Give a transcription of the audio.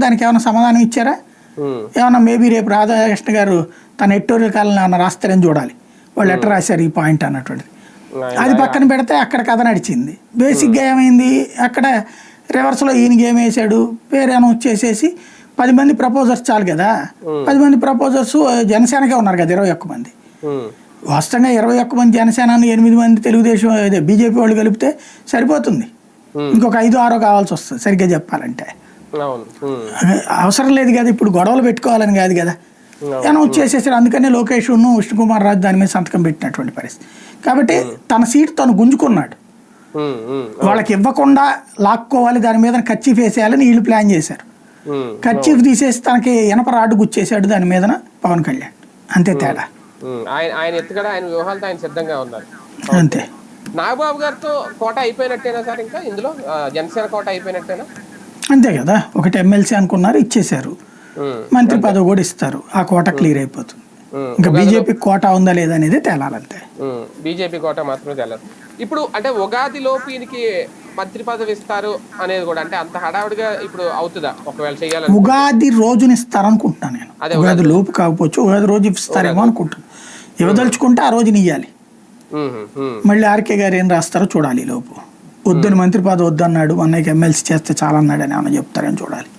దానికి ఏమైనా సమాధానం ఇచ్చారా? ఏమన్నా మేబీ రేపు రాధాకృష్ణ గారు తన ఎడిటోరియల్ కాలంలో ఏమన్నా రాస్తారని చూడాలి, వాళ్ళు ఎట్లా రాశారు ఈ పాయింట్ అన్నటువంటిది. అది పక్కన పెడితే అక్కడ కథ నడిచింది. బేసిక్గా ఏమైంది, అక్కడ రివర్స్లో ఈయనకి ఏం వేసాడు, పేరు అనౌన్స్ చేసేసి 10 మంది ప్రపోజర్స్ చాలు కదా. 10 మంది ప్రపోజర్స్ జనసేనకే ఉన్నారు కదా, 21 మంది. వాస్తవంగా 21 మంది జనసేన, 8 మంది తెలుగుదేశం అదే బీజేపీ వాళ్ళు కలిపితే సరిపోతుంది. ఇంకొక 5-6 కావాల్సి వస్తుంది సరిగ్గా చెప్పాలంటే. అవసరం లేదు కదా, ఇప్పుడు గొడవలు పెట్టుకోవాలని కాదు కదా, అనౌన్స్ చేసేసారు. అందుకనే లోకేష్ విష్ణుకుమార్ రాజు దాని మీద సంతకం పెట్టినటువంటి పరిస్థితి. కాబట్టి తన సీట్ తను గుంజుకున్నాడు. వాళ్ళకి ఇవ్వకుండా లాక్కోవాలి, దాని మీద కర్చీఫ్ వేసేయాలని వీళ్ళు ప్లాన్ చేశారు. కర్చీఫ్ తీసేసి తనకి ఇనప రాడ్డు గుచ్చేసాడు దాని మీద పవన్ కళ్యాణ్. అంతే తేడా. ఆయన ఎత్తుగడ, ఆయన వ్యూహాలతో ఆయన సిద్ధంగా ఉన్నారు. అంతే. నాగబాబు గారితో కోట అయిపోయినట్టేనా సార్? ఇంకా ఇందులో జనసేన కోట అయిపోయినట్టేనా? అంతే కదా, ఒకటి ఎమ్మెల్సీ అనుకున్నారు, ఇచ్చేశారు. మంత్రి పదవి కూడా ఇస్తారు, ఆ కోట క్లియర్ అయిపోతుంది. ఇంకా బీజేపీ కోట ఉందా లేదా అనేది తేలాలంతే. బీజేపీ కోట మాత్రమే తేలాలి. ఇప్పుడు అంటే ఉగాది లోపు ఈయనకి మంత్రి పదవి ఇస్తారు అనేది కూడా అంటే అంత హడావుడిగా ఇప్పుడు అవుతుందా? ఒకవేళ చేయాలి, ఉగాది రోజున ఇస్తారనుకుంటున్నాను నేను. ఉగాది లోపు కాకపోవచ్చు, ఉగాది రోజు ఇస్తారేమో అనుకుంటున్నాను. ఇవ్వదలుచుకుంటే ఆ రోజున ఇయ్యాలి. మళ్ళీ ఆర్కే గారు ఏం రాస్తారో చూడాలి. లోపు వద్దని మంత్రి పదవి వద్దన్నాడు, అన్నయ్యకి ఎమ్మెల్సీ చేస్తే చాలా అన్నాడు అని ఏమన్నా చెప్తారని చూడాలి.